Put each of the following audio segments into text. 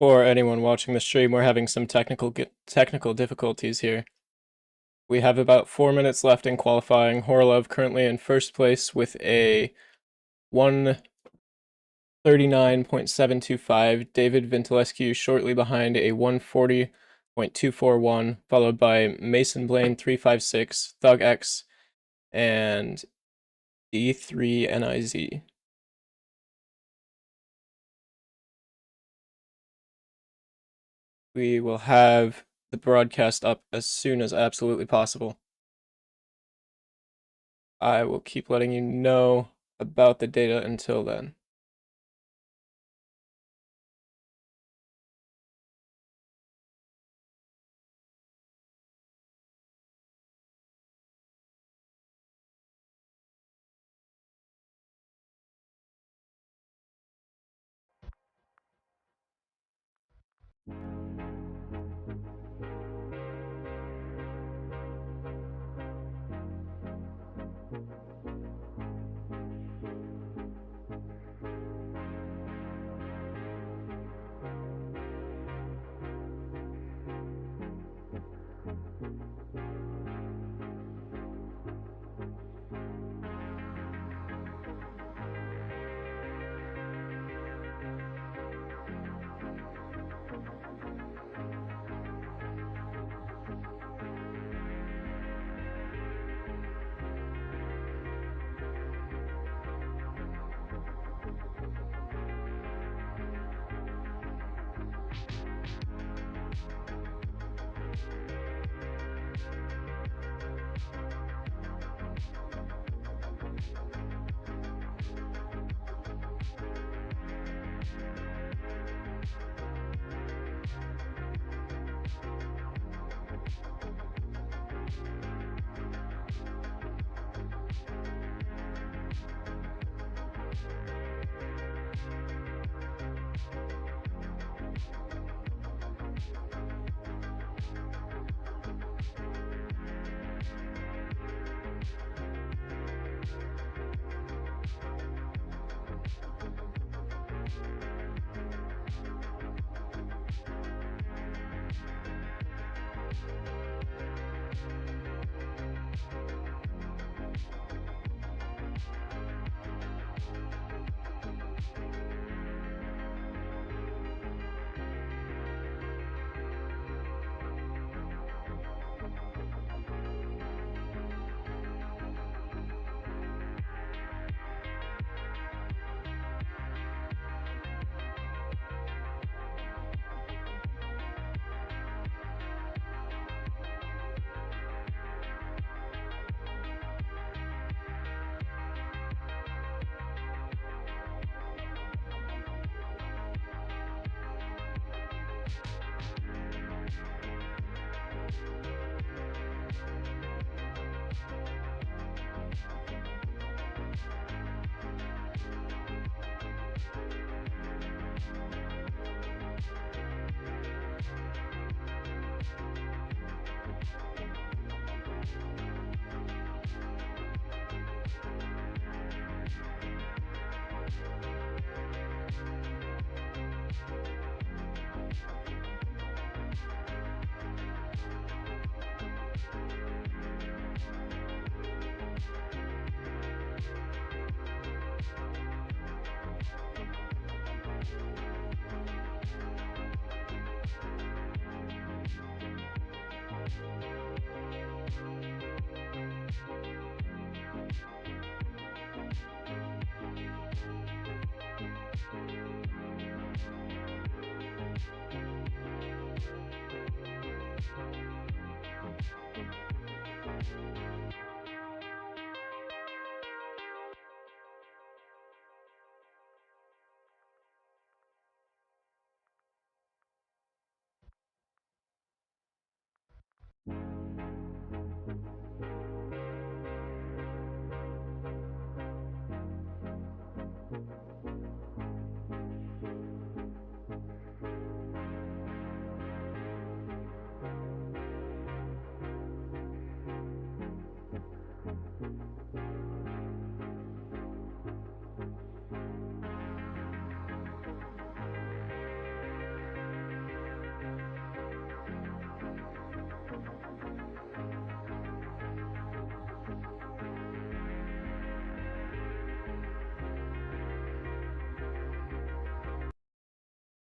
For anyone watching the stream, we're having some technical difficulties here. We have about 4 minutes left in qualifying. Horlev currently in first place with a 139.725. David Vintilescu shortly behind a 140.241, followed by Mason Blaine 356, Thug X, and D3NIZ. We will have the broadcast up as soon as absolutely possible. I will keep letting you know about the data until then.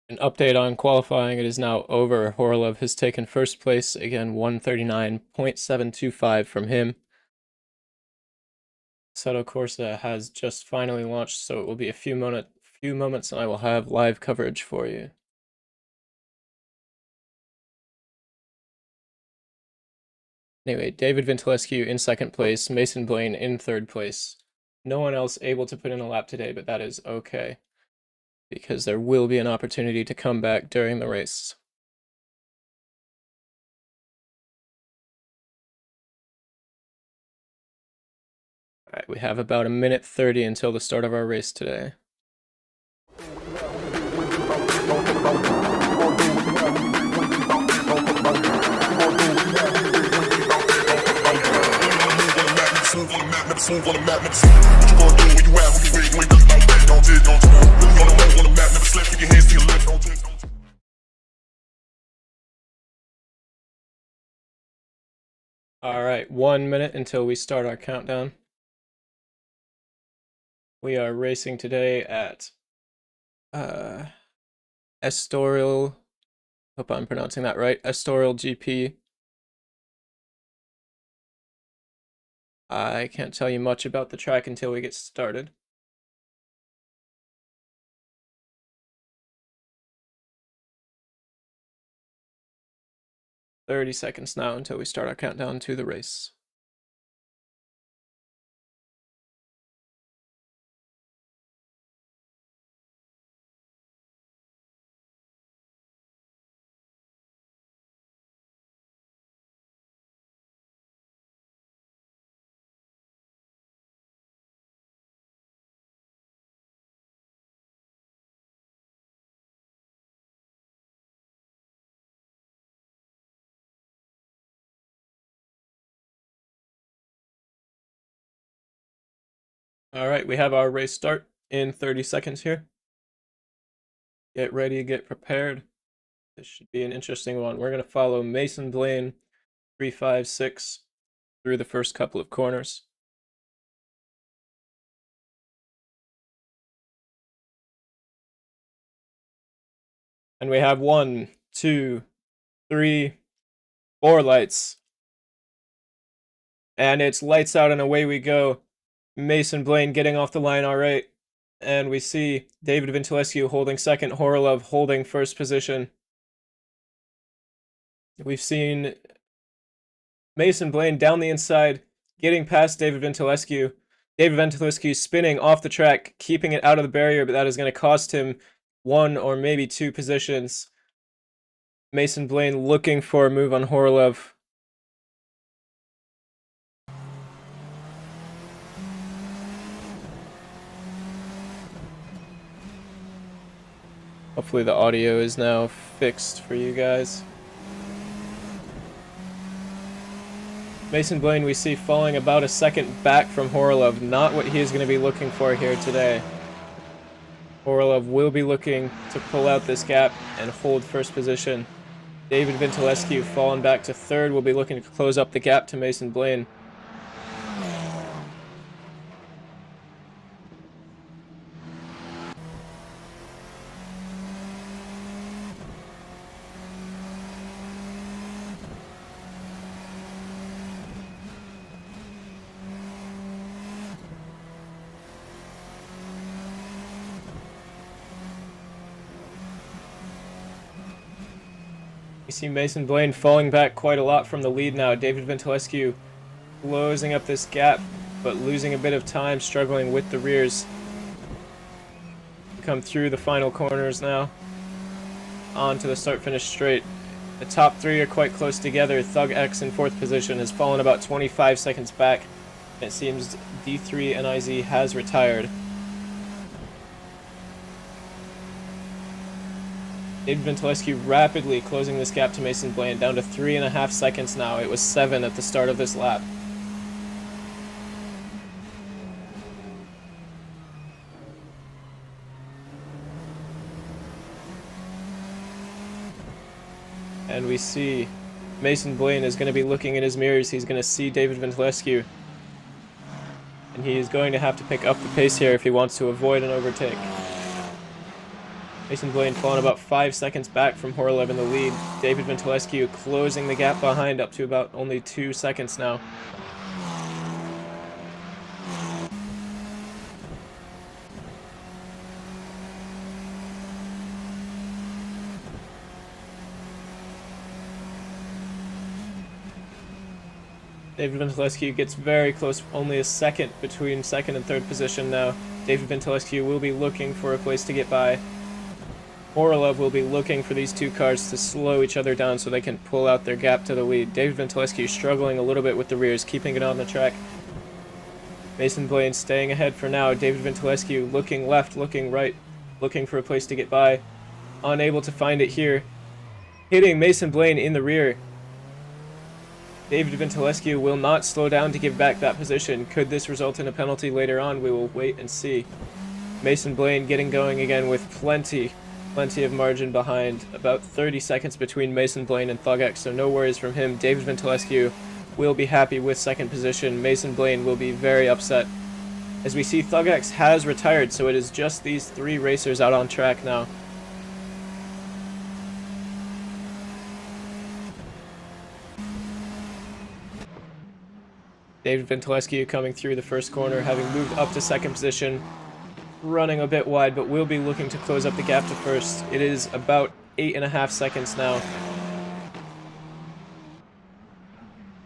An update on qualifying, it is now over. Horlev has taken first place, again 139.725 from him. Assetto Corsa has just finally launched, so it will be a few moments and I will have live coverage for you. Anyway, David Vintilescu in second place, Mason Blaine in third place. No one else able to put in a lap today, but that is okay, because there will be an opportunity to come back during the race. Alright, we have about 1:30 until the start of our race today. Alright, 1 minute until we start our countdown. We are racing today at Estoril, hope I'm pronouncing that right, Estoril GP. I can't tell you much about the track until we get started. "30 seconds now until we start our countdown to the race. Alright, we have our race start in 30 seconds here. Get ready, get prepared. This should be an interesting one. We're going to follow Mason Blaine 356 through the first couple of corners. And we have 1, 2, 3, 4 lights. And it's lights out and away we go. Mason Blaine getting off the line all right. And we see David Vintilescu holding second, Horlev holding first position. We've seen Mason Blaine down the inside, getting past David Vintilescu. David Vintilescu spinning off the track, keeping it out of the barrier, but that is going to cost him 1 or maybe 2 positions. Mason Blaine looking for a move on Horlev. Hopefully the audio is now fixed for you guys. Mason Blaine we see falling about a second back from Horlev, not what he is going to be looking for here today. Horlev will be looking to pull out this gap and hold first position. David Vintilescu falling back to third, will be looking to close up the gap to Mason Blaine. We see Mason Blaine falling back quite a lot from the lead now. David Vintilescu closing up this gap, but losing a bit of time, struggling with the rears. Come through the final corners now. On to the start-finish straight. The top 3 are quite close together. Thug X in 4th position has fallen about 25 seconds back. It seems D3 NIZ has retired. David Vintilescu rapidly closing this gap to Mason Blaine, down to 3.5 seconds now. It was 7 at the start of this lap. And we see Mason Blaine is going to be looking in his mirrors. He's going to see David Vintilescu. And he is going to have to pick up the pace here if he wants to avoid an overtake. Mason Blaine falling about 5 seconds back from Horlev in the lead. David Ventilescu closing the gap behind up to about only 2 seconds now. David Ventilescu gets very close, only a second between second and third position now. David Ventilescu will be looking for a place to get by. Horlev will be looking for these two cars to slow each other down so they can pull out their gap to the lead. David Ventilescu struggling a little bit with the rears, keeping it on the track. Mason Blaine staying ahead for now. David Ventilescu looking left, looking right, looking for a place to get by. Unable to find it here. Hitting Mason Blaine in the rear. David Ventilescu will not slow down to give back that position. Could this result in a penalty later on? We will wait and see. Mason Blaine getting going again with plenty of margin behind. About 30 seconds between Mason Blaine and ThugX, so no worries from him. David Ventilescu will be happy with second position. Mason Blaine will be very upset. As we see, ThugX has retired, so it is just these three racers out on track now. David Ventilescu coming through the first corner, having moved up to second position, running a bit wide, but will be looking to close up the gap to first. It is about 8.5 seconds now.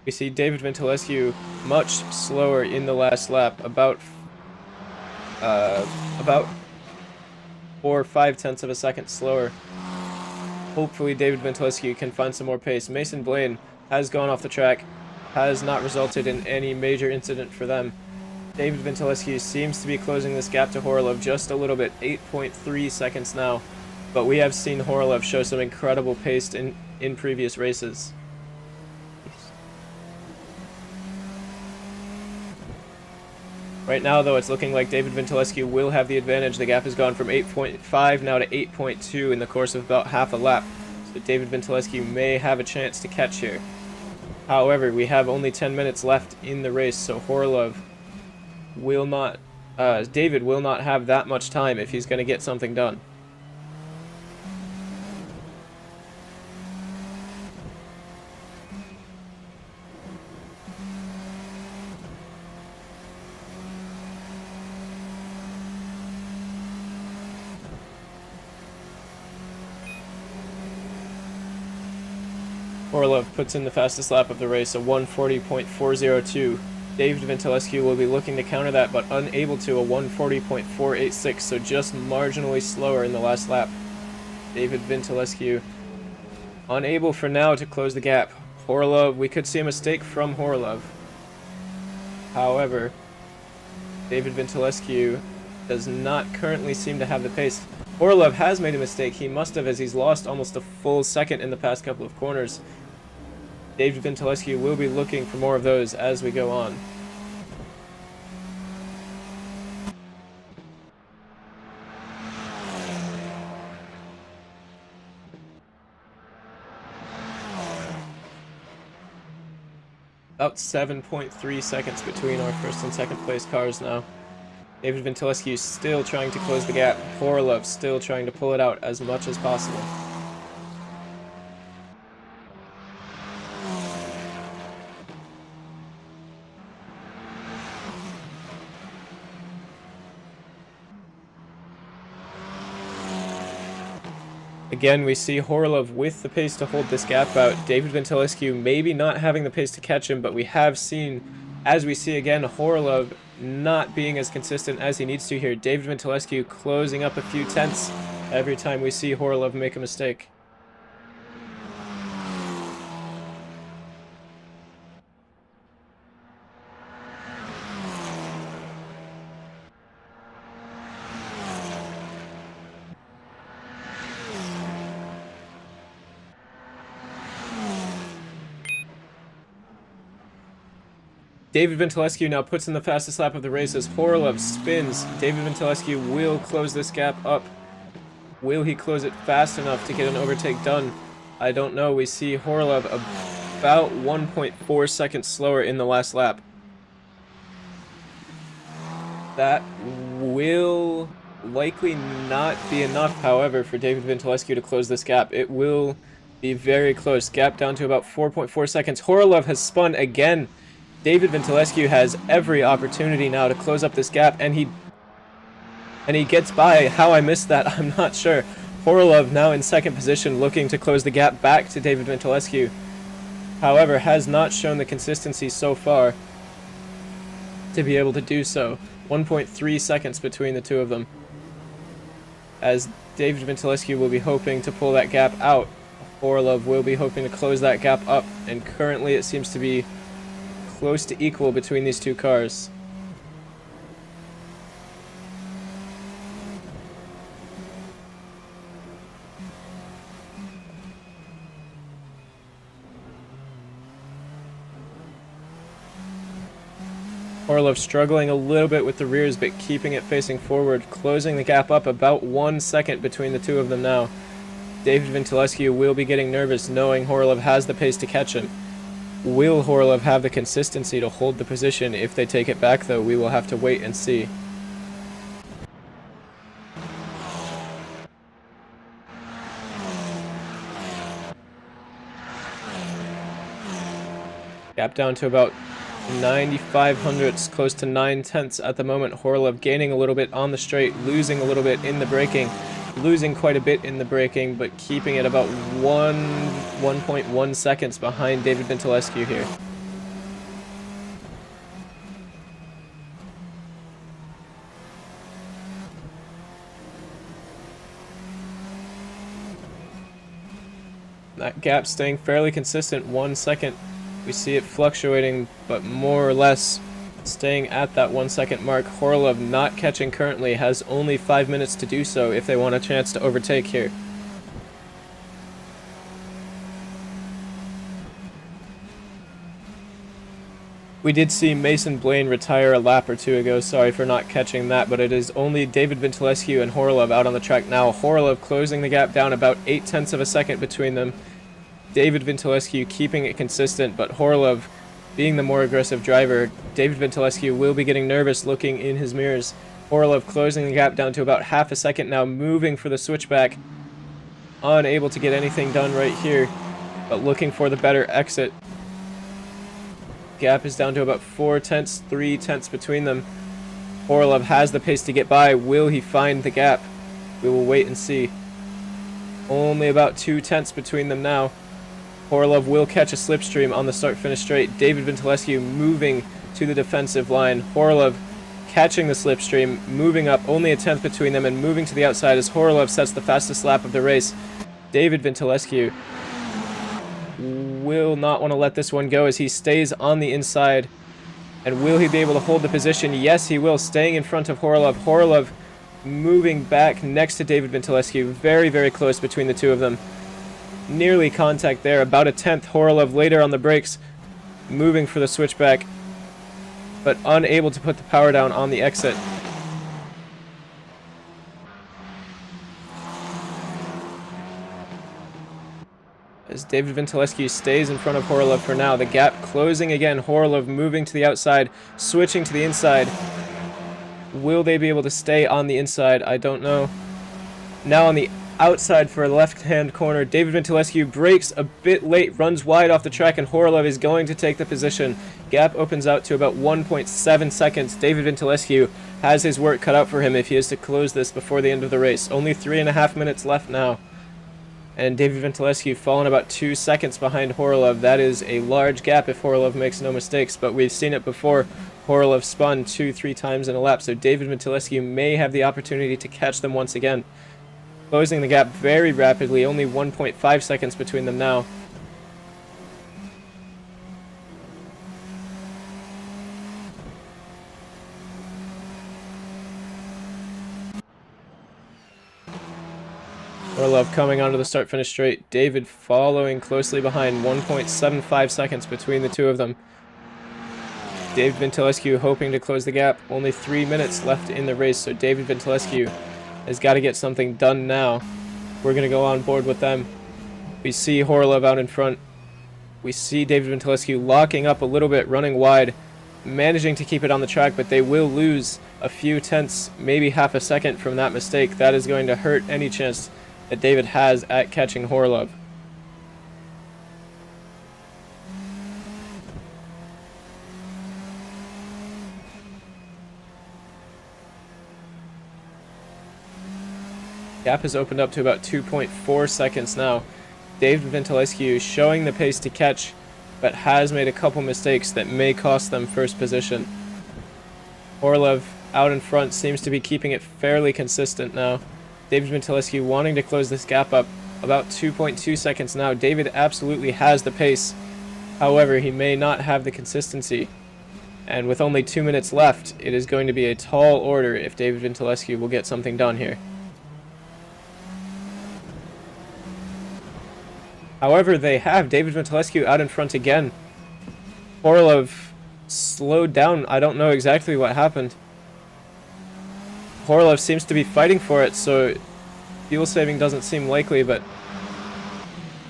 We see David Ventilescu much slower in the last lap, about 4 or 5/10 of a second slower. Hopefully David Ventilescu can find some more pace. Mason Blaine has gone off the track, has not resulted in any major incident for them. David Ventilescu seems to be closing this gap to Horlev just a little bit, 8.3 seconds now. But we have seen Horlev show some incredible pace in previous races. Right now, though, it's looking like David Ventilescu will have the advantage. The gap has gone from 8.5 now to 8.2 in the course of about half a lap. So David Ventilescu may have a chance to catch here. However, we have only 10 minutes left in the race, so Horlev will not, David will not have that much time if he's going to get something done. Horlev puts in the fastest lap of the race, a 1:40.402. David Ventilescu will be looking to counter that, but unable to, a 1:40.486, so just marginally slower in the last lap. David Ventilescu unable for now to close the gap. Horlev, we could see a mistake from Horlev. However, David Ventilescu does not currently seem to have the pace. Horlev has made a mistake. He must have, as he's lost almost a full second in the past couple of corners. David Ventilescu will be looking for more of those as we go on. About 7.3 seconds between our first and second place cars now. David Ventilescu still trying to close the gap. Horlev still trying to pull it out as much as possible. Again, we see Horlev with the pace to hold this gap out. David Ventilescu maybe not having the pace to catch him, but we have seen, as we see again, Horlev not being as consistent as he needs to here. David Ventilescu closing up a few tenths every time we see Horlev make a mistake. David Ventilescu now puts in the fastest lap of the race as Horlev spins. David Ventilescu will close this gap up. Will he close it fast enough to get an overtake done? I don't know. We see Horlev about 1.4 seconds slower in the last lap. That will likely not be enough, however, for David Vintilescu to close this gap. It will be very close. Gap down to about 4.4 seconds. Horolov has spun again. David Vintilescu has every opportunity now to close up this gap, and he gets by. How I missed that, I'm not sure. Horolov now in second position, looking to close the gap back to David Vintilescu. However, has not shown the consistency so far to be able to do so. 1.3 seconds between the two of them, as David Vintilescu will be hoping to pull that gap out. Horolov will be hoping to close that gap up, and currently it seems to be close to equal between these two cars. Horolov struggling a little bit with the rears, but keeping it facing forward, closing the gap up about 1 second between the two of them now. David Vintilescu will be getting nervous, knowing Horolov has the pace to catch him. Will Horolov have the consistency to hold the position if they take it back, though? We will have to wait and see. Gap down to about 95 hundredths, close to 9 tenths at the moment. Horolov gaining a little bit on the straight, losing a little bit in the braking, losing quite a bit in the braking, but keeping it about 1.1 seconds behind David Vintilescu here. That gap staying fairly consistent, 1 second. We see it fluctuating, but more or less staying at that 1 second mark. Horolov not catching currently, has only 5 minutes to do so if they want a chance to overtake here. We did see Mason Blaine retire a lap or two ago, sorry for not catching that, but it is only David Vintilescu and Horolov out on the track now. Horolov closing the gap down about 8 tenths of a second between them. David Vintilescu keeping it consistent, but Horolov being the more aggressive driver. David Vintilescu will be getting nervous looking in his mirrors. Horolov closing the gap down to about half a second now, moving for the switchback. Unable to get anything done right here, but looking for the better exit. Gap is down to about 4 tenths, 3 tenths between them. Horolov has the pace to get by. Will he find the gap? We will wait and see. Only about 2 tenths between them now. Horolov will catch a slipstream on the start-finish straight. David Vintilescu moving to the defensive line. Horolov catching the slipstream, moving up only a tenth between them and moving to the outside as Horolov sets the fastest lap of the race. David Vintilescu will not want to let this one go as he stays on the inside. And will he be able to hold the position? Yes, he will, staying in front of Horolov. Horolov moving back next to David Vintilescu. Very, very close between the two of them. Nearly contact there, about a tenth. Horolov later on the brakes, moving for the switchback, but unable to put the power down on the exit. As David Vintilescu stays in front of Horolov for now, the gap closing again. Horolov moving to the outside, switching to the inside. Will they be able to stay on the inside? I don't know. Now on the outside for a left-hand corner, David Vintilescu brakes a bit late, runs wide off the track, and Horolov is going to take the position. Gap opens out to about 1.7 seconds. David Vintilescu has his work cut out for him if he is to close this before the end of the race. Only 3.5 minutes left now. And David Vintilescu falling about 2 seconds behind Horolov. That is a large gap if Horolov makes no mistakes, but we've seen it before. Horolov spun 2-3 times in a lap, so David Vintilescu may have the opportunity to catch them once again. Closing the gap very rapidly, only 1.5 seconds between them now. Horolov coming onto the start-finish straight. David following closely behind, 1.75 seconds between the two of them. David Vintilescu hoping to close the gap. Only 3 minutes left in the race, so David Vintilescu has got to get something done now. We're going to go on board with them. We see Horolov out in front. We see David Vintilescu locking up a little bit, running wide, managing to keep it on the track, but they will lose a few tenths, maybe half a second from that mistake, that is going to hurt any chance that David has at catching Horlov. Gap has opened up to about 2.4 seconds now. David Ventilescu showing the pace to catch, but has made a couple mistakes that may cost them first position. Horlov out in front seems to be keeping it fairly consistent now. David Ventilescu wanting to close this gap up about 2.2 seconds now. David absolutely has the pace. However, he may not have the consistency. And with only 2 minutes left, it is going to be a tall order if David Ventilescu will get something done here. However, they have David Ventilescu out in front again. Horlov slowed down. I don't know exactly what happened. Horlov seems to be fighting for it, so fuel saving doesn't seem likely, but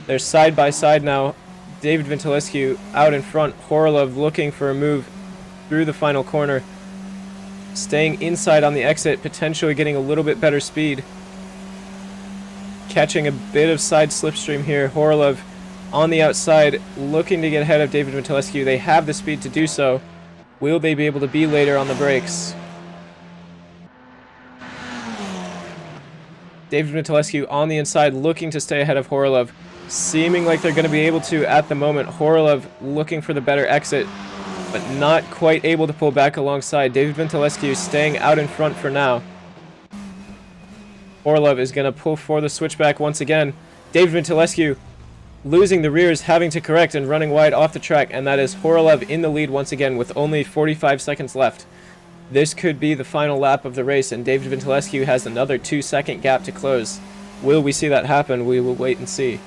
they're side by side now. David Ventilescu out in front. Horlov looking for a move through the final corner. Staying inside on the exit, potentially getting a little bit better speed. Catching a bit of side slipstream here. Horlov on the outside, looking to get ahead of David Ventilescu. They have the speed to do so. Will they be able to be later on the brakes? David Ventilescu on the inside, looking to stay ahead of Horlov. Seeming like they're going to be able to at the moment. Horlov looking for the better exit, but not quite able to pull back alongside. David Ventilescu staying out in front for now. Horlov is going to pull for the switchback once again. David Ventilescu losing the rears, having to correct and running wide off the track, and that is Horlov in the lead once again with only 45 seconds left. This could be the final lap of the race, and David Ventilescu has another 2-second gap to close. Will we see that happen? We will wait and see.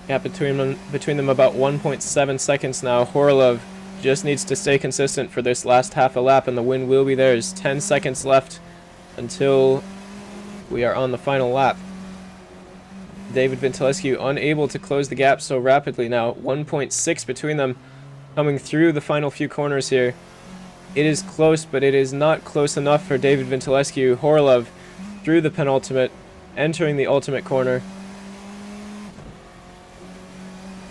Gap between them about 1.7 seconds now. Horlov just needs to stay consistent for this last half a lap, and the win will be theirs. 10 seconds left until we are on the final lap. David Ventilescu unable to close the gap so rapidly now. 1.6 between them coming through the final few corners here. It is close, but it is not close enough for David Ventilescu. Horlov through the penultimate, entering the ultimate corner.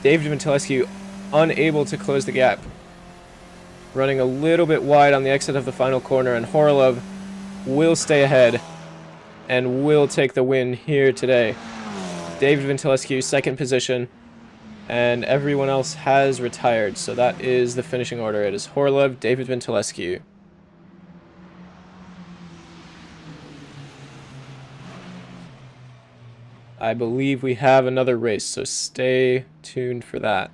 David Ventilescu unable to close the gap. Running a little bit wide on the exit of the final corner, and Horlov will stay ahead and will take the win here today. David Ventilescu second position, and everyone else has retired, so that is the finishing order. It is Horlov, David Ventilescu. I believe we have another race, so stay tuned for that.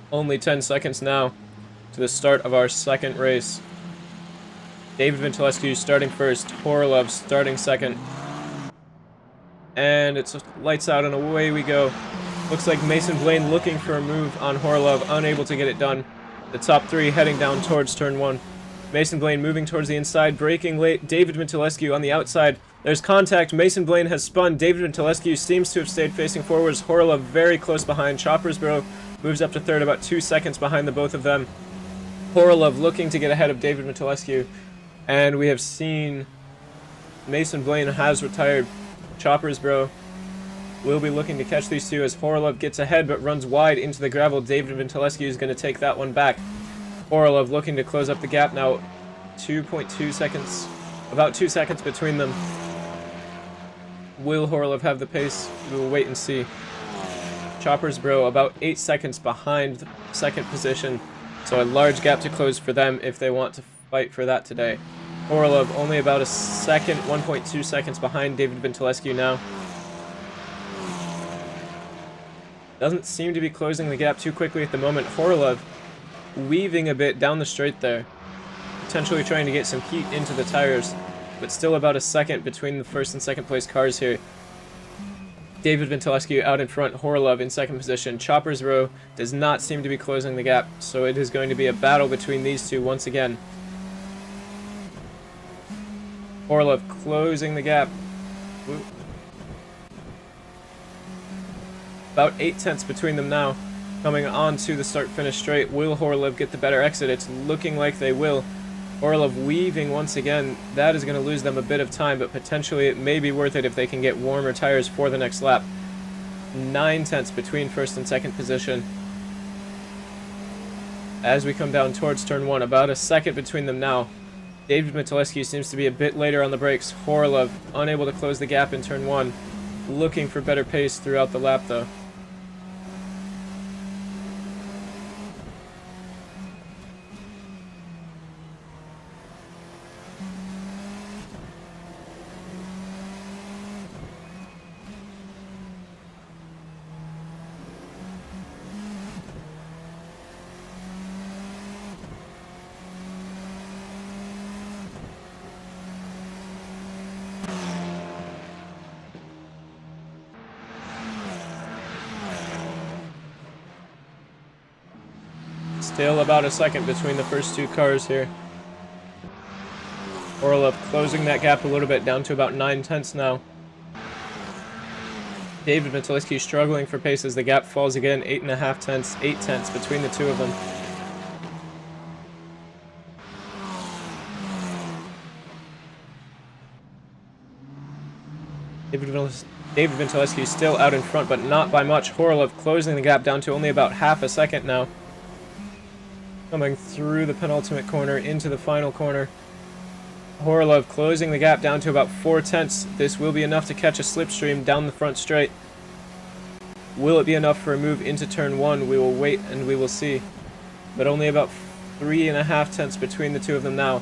Only 10 seconds now to the start of our second race. David Ventilescu starting first, Horlov starting second. And it's lights out and away we go. Looks like Mason Blaine looking for a move on Horlov, unable to get it done. The top three heading down towards turn one. Mason Blaine moving towards the inside, braking late. David Ventilescu on the outside. There's contact. Mason Blaine has spun. David Ventilescu seems to have stayed facing forwards. Horlov very close behind. Choppersboro moves up to third, about 2 seconds behind the both of them. Horlov looking to get ahead of David Ventilescu. And we have seen Mason Blaine has retired. Choppersboro will be looking to catch these two as Horolov gets ahead but runs wide into the gravel. David Vintilescu is going to take that one back. Horolov looking to close up the gap now. 2.2 seconds, about 2 seconds between them. Will Horolov have the pace? We will wait and see. Choppers Bro about 8 seconds behind second position, so a large gap to close for them if they want to fight for that today. Horolov only about a second, 1.2 seconds behind David Vintilescu now. Doesn't seem to be closing the gap too quickly at the moment. Horolov weaving a bit down the straight there, potentially trying to get some heat into the tires, but still about a second between the first and second place cars here. David Vintilescu out in front, Horolov in second position. Choppers Row does not seem to be closing the gap, so it is going to be a battle between these two once again. Horolov closing the gap. Whoop. About 8 tenths between them now. Coming on to the start-finish straight. Will Horolov get the better exit? It's looking like they will. Horolov weaving once again. That is going to lose them a bit of time, but potentially it may be worth it if they can get warmer tires for the next lap. 9 tenths between first and second position. As we come down towards turn 1, about a second between them now. David Vintilescu seems to be a bit later on the brakes. Horolov unable to close the gap in turn 1. Looking for better pace throughout the lap though. Still about a second between the first two cars here. Horolov closing that gap a little bit, down to about 9 tenths now. David Vintilescu struggling for pace as the gap falls again, 8.5 tenths, 8 tenths between the two of them. David Vintilescu still out in front, but not by much. Horolov closing the gap down to only about half a second now. Coming through the penultimate corner into the final corner. Horolov closing the gap down to about 4 tenths. This will be enough to catch a slipstream down the front straight. Will it be enough for a move into turn 1? We will wait and we will see. But only about 3.5 tenths between the two of them now.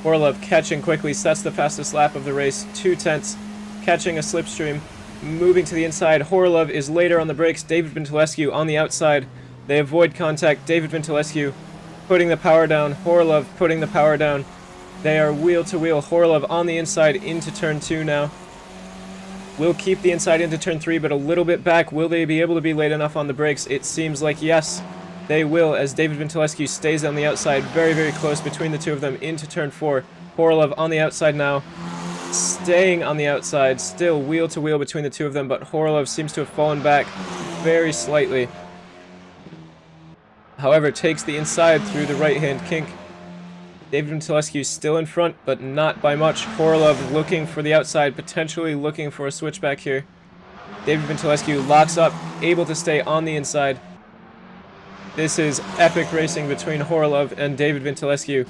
Horolov catching quickly, sets the fastest lap of the race. 2 tenths, catching a slipstream. Moving to the inside. Horolov is later on the brakes. David Vintilescu on the outside. They avoid contact. David Vintilescu putting the power down. Horolov putting the power down. They are wheel to wheel. Horolov on the inside into turn 2 now. Will keep the inside into turn 3, but a little bit back. Will they be able to be late enough on the brakes? It seems like yes, they will, as David Vintilescu stays on the outside. Very, very close between the two of them into turn 4. Horolov on the outside now. Staying on the outside. Still wheel to wheel between the two of them, but Horolov seems to have fallen back very slightly. However, takes the inside through the right-hand kink. David Vintilescu still in front, but not by much. Horolov looking for the outside, potentially looking for a switchback here. David Vintilescu locks up, able to stay on the inside. This is epic racing between Horolov and David Vintilescu.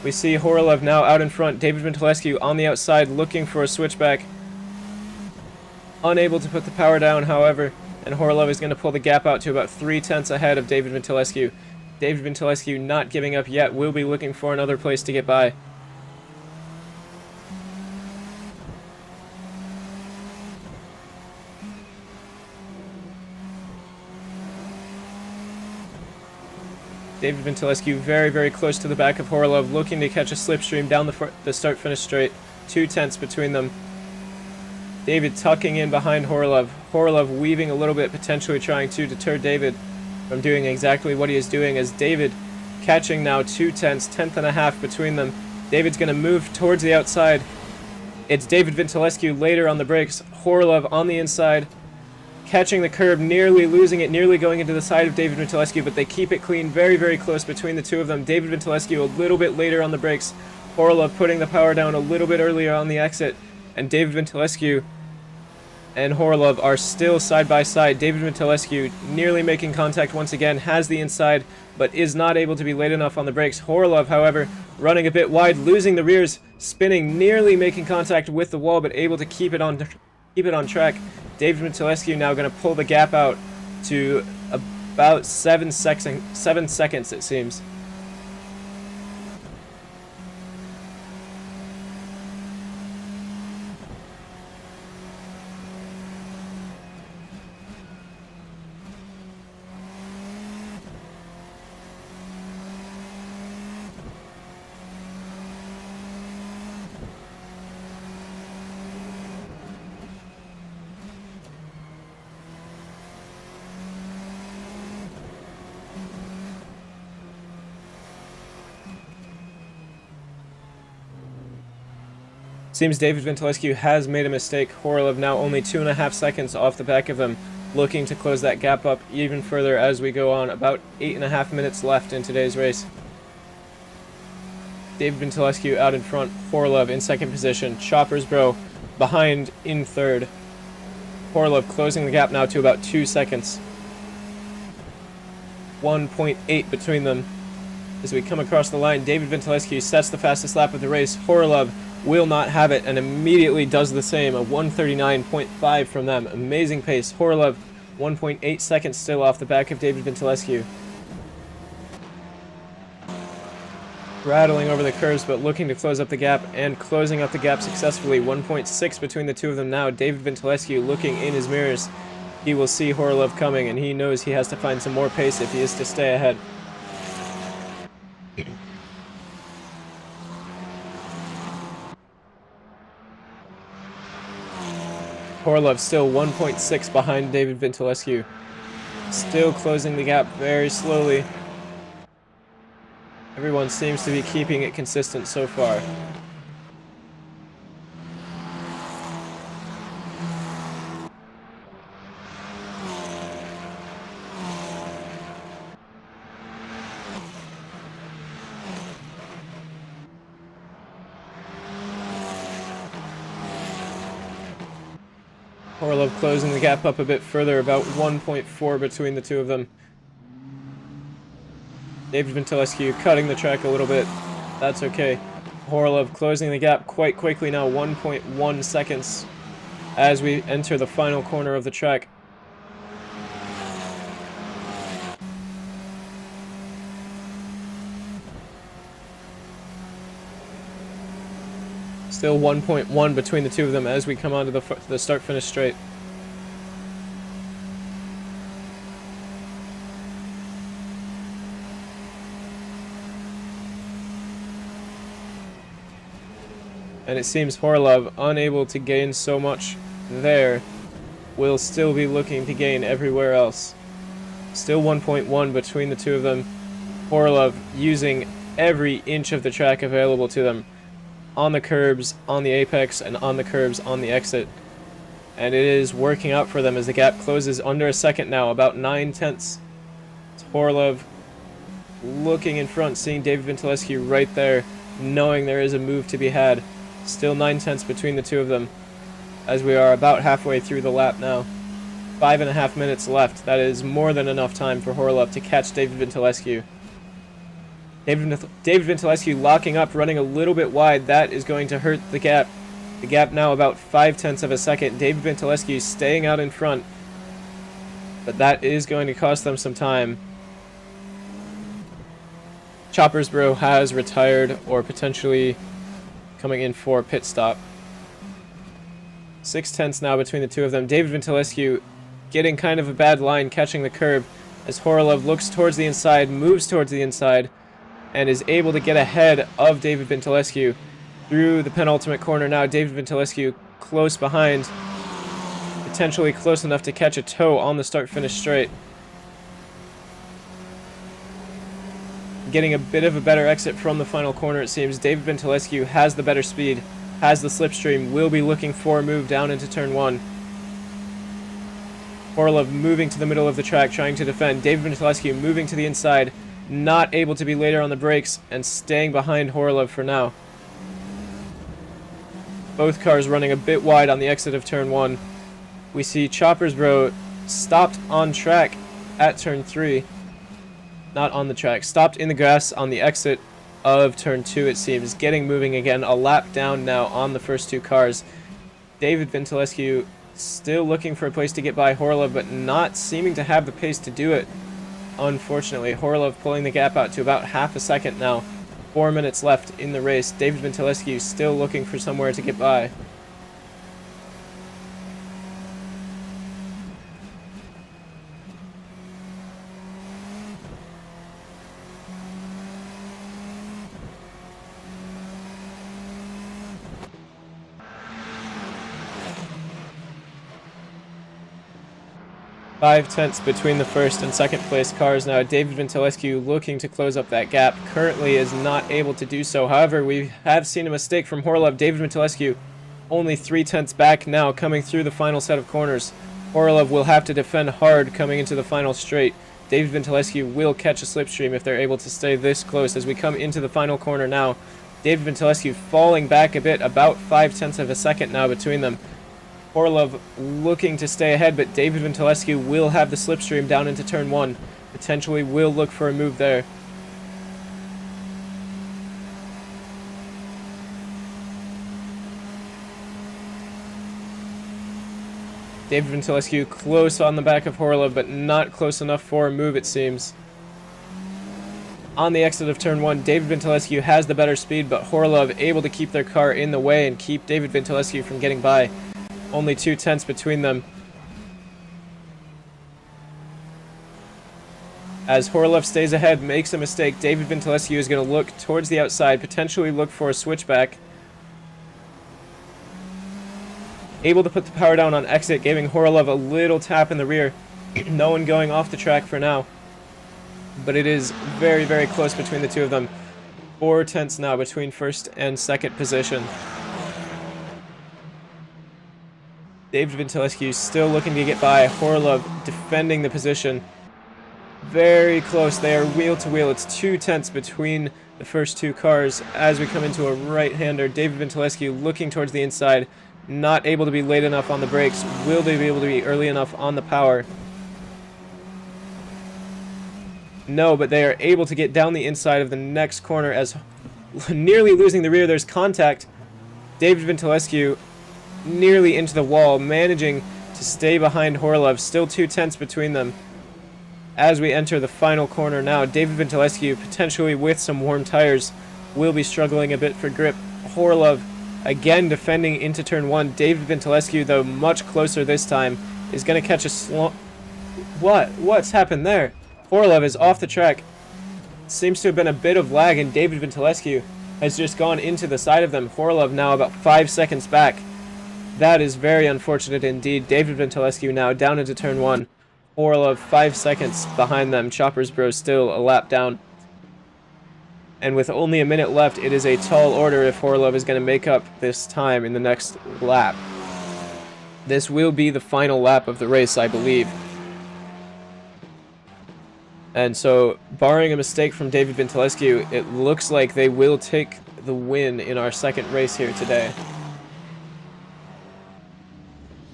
We see Horolov now out in front. David Vintilescu on the outside looking for a switchback. Unable to put the power down, however. And Horolov is going to pull the gap out to about 3 tenths ahead of David Vintilescu. David Vintilescu not giving up yet. Will be looking for another place to get by. David Vintilescu very, very close to the back of Horolov, looking to catch a slipstream down the start-finish straight. 2 tenths between them. David tucking in behind Horolov. Horolov weaving a little bit, potentially trying to deter David from doing exactly what he is doing, as David catching now 2 tenths, 10.5 between them. David's going to move towards the outside. It's David Vintilescu later on the brakes. Horolov on the inside, catching the curb, nearly losing it, nearly going into the side of David Vintilescu, but they keep it clean, very, very close between the two of them. David Vintilescu a little bit later on the brakes. Horolov putting the power down a little bit earlier on the exit, and David Vintilescu and Horolov are still side by side. David Vitulescu nearly making contact once again, has the inside, but is not able to be late enough on the brakes. Horolov, however, running a bit wide, losing the rears, spinning, nearly making contact with the wall, but able to keep it on track. David Vitulescu now going to pull the gap out to about 7 seconds, it seems. Seems David Vitulescu has made a mistake. Horolov now only 2.5 seconds off the back of him, looking to close that gap up even further as we go on. About 8.5 minutes left in today's race. David Vitulescu out in front, Horolov in second position, Choppersbro behind in third. Horolov closing the gap now to about 2 seconds. 1.8 between them. As we come across the line, David Vitulescu sets the fastest lap of the race. Horolov will not have it and immediately does the same. A 1:39.5 from them. Amazing pace. Horolov 1.8 seconds still off the back of David Vitulescu. Rattling over the curves but looking to close up the gap and closing up the gap successfully. 1.6 between the two of them now. David Vitulescu looking in his mirrors. He will see Horolov coming and he knows he has to find some more pace if he is to stay ahead. Horolov still 1.6 behind David Vitulescu. Still closing the gap very slowly. Everyone seems to be keeping it consistent so far. Horolov closing the gap up a bit further, about 1.4 between the two of them. David Vitulescu cutting the track a little bit. That's okay. Horolov closing the gap quite quickly now, 1.1 seconds as we enter the final corner of the track. Still 1.1 between the two of them as we come onto the start-finish straight. And it seems Horolov, unable to gain so much there, will still be looking to gain everywhere else. Still 1.1 between the two of them. Horolov using every inch of the track available to them. On the curbs, on the apex, and on the curbs, on the exit. And it is working out for them as the gap closes under a second now, about 9/10. It's Horolov looking in front, seeing David Vitulescu right there, knowing there is a move to be had. Still 9/10 between the two of them, as we are about halfway through the lap now. 5.5 minutes left. That is more than enough time for Horolov to catch David Vitulescu. David Vitulescu locking up, running a little bit wide. That is going to hurt the gap. The gap now about 0.5 of a second. David Vitulescu staying out in front. But that is going to cost them some time. Choppersbro has retired or potentially coming in for pit stop. 6/10 now between the two of them. David Vitulescu getting kind of a bad line, catching the curb as Horolov looks towards the inside, moves towards the inside, and is able to get ahead of David Vitulescu through the penultimate corner now. David Vitulescu close behind, potentially close enough to catch a toe on the start-finish straight. Getting a bit of a better exit from the final corner, it seems. David Vitulescu has the better speed, has the slipstream, will be looking for a move down into turn 1. Horolov moving to the middle of the track, trying to defend. David Vitulescu moving to the inside, not able to be later on the brakes, and staying behind Horolov for now. Both cars running a bit wide on the exit of turn 1. We see Chopper's Bro stopped on track at turn 3. Not on the track. Stopped in the grass on the exit of turn 2, it seems. Getting moving again. A lap down now on the first 2 cars. David Vintilescu still looking for a place to get by Horlev, but not seeming to have the pace to do it. Unfortunately, Horlev pulling the gap out to about half a second now. 4 minutes left in the race. David Vintilescu still looking for somewhere to get by. Five tenths between the first and second place cars now. David Vintilescu looking to close up that gap. Currently is not able to do so. However, we have seen a mistake from Horlev. David Vintilescu only 3 tenths back now coming through the final set of corners. Horlev will have to defend hard coming into the final straight. David Vintilescu will catch a slipstream if they're able to stay this close as we come into the final corner now. David Vintilescu falling back a bit, about 5 tenths of a second now between them. Horlev looking to stay ahead, but David Vintilescu will have the slipstream down into turn 1. Potentially will look for a move there. David Vintilescu close on the back of Horlev, but not close enough for a move, it seems. On the exit of turn 1, David Vintilescu has the better speed, but Horlev able to keep their car in the way and keep David Vintilescu from getting by. Only 2 tenths between them. As Horlev stays ahead, makes a mistake, David Vintilescu is going to look towards the outside, potentially look for a switchback. Able to put the power down on exit, giving Horlev a little tap in the rear. No one going off the track for now. But it is very, very close between the two of them. 4 tenths now between first and second position. David Vintilescu still looking to get by. Horlev defending the position. Very close. They are wheel to wheel. It's 2 tenths between the first 2 cars as we come into a right-hander. David Vintilescu looking towards the inside. Not able to be late enough on the brakes. Will they be able to be early enough on the power? No, but they are able to get down the inside of the next corner as nearly losing the rear. There's contact. David Vintilescu nearly into the wall, managing to stay behind Horlev. Still 2 tenths between them. As we enter the final corner now, David Vintilescu, potentially with some warm tires, will be struggling a bit for grip. Horlev again defending into turn 1. David Vintilescu, though, much closer this time, is going to catch a What's happened there? Horlev is off the track. Seems to have been a bit of lag, and David Vintilescu has just gone into the side of them. Horlev now about 5 seconds back. That is very unfortunate indeed. David Vintilescu now down into turn 1. Horlev 5 seconds behind them. Chopper's Bro still a lap down. And with only a minute left, it is a tall order if Horlev is going to make up this time in the next lap. This will be the final lap of the race, I believe. And so, barring a mistake from David Vintilescu, it looks like they will take the win in our second race here today.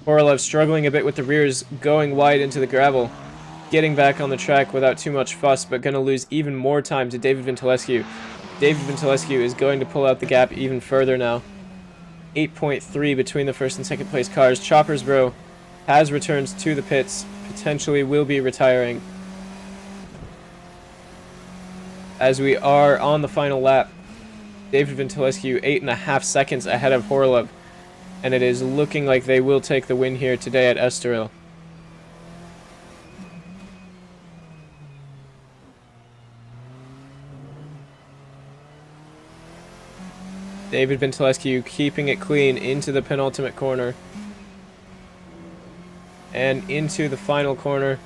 Horlev struggling a bit with the rears, going wide into the gravel. Getting back on the track without too much fuss, but going to lose even more time to David Vintilescu. David Vintilescu is going to pull out the gap even further now. 8.3 between the first and second place cars. Chopper's Bro has returned to the pits, potentially will be retiring. As we are on the final lap, David Vintilescu 8.5 seconds ahead of Horlev. And it is looking like they will take the win here today at Estoril. David Vintilescu keeping it clean into the penultimate corner. And into the final corner.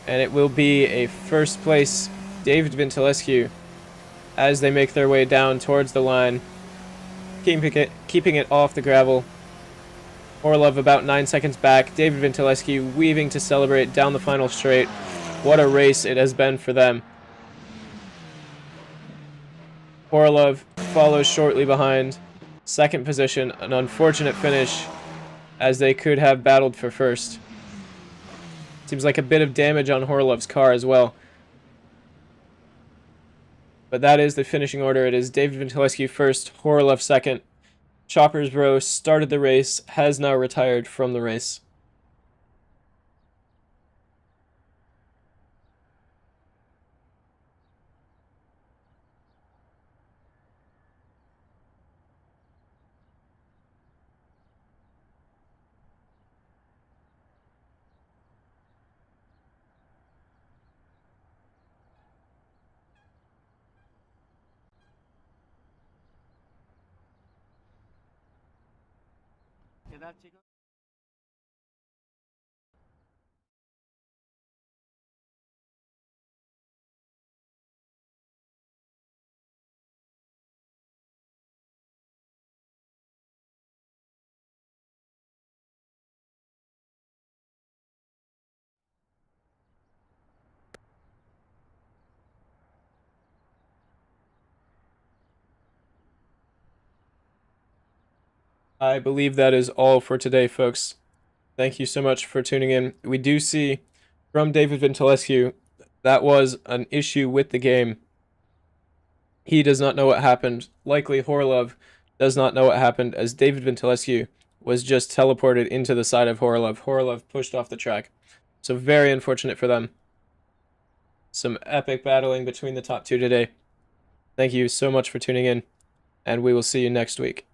And it will be a first place David Vintilescu as they make their way down towards the line. Keeping it off the gravel. Horlev about 9 seconds back. David Vintilescu weaving to celebrate down the final straight. What a race it has been for them. Horlev follows shortly behind. Second position, an unfortunate finish. as they could have battled for first. Seems like a bit of damage on Horlov's car as well. But that is the finishing order. It is David Ventilescu first, Horlov second. Choppers Bro started the race, has now retired from the race. I believe that is all for today, folks. Thank you so much for tuning in. We do see from David Ventilescu that was an issue with the game. He does not know what happened. Likely Horlov does not know what happened, as David Ventilescu was just teleported into the side of Horlov. Horlov pushed off the track. So very unfortunate for them. Some epic battling between the top two today. Thank you so much for tuning in, and we will see you next week.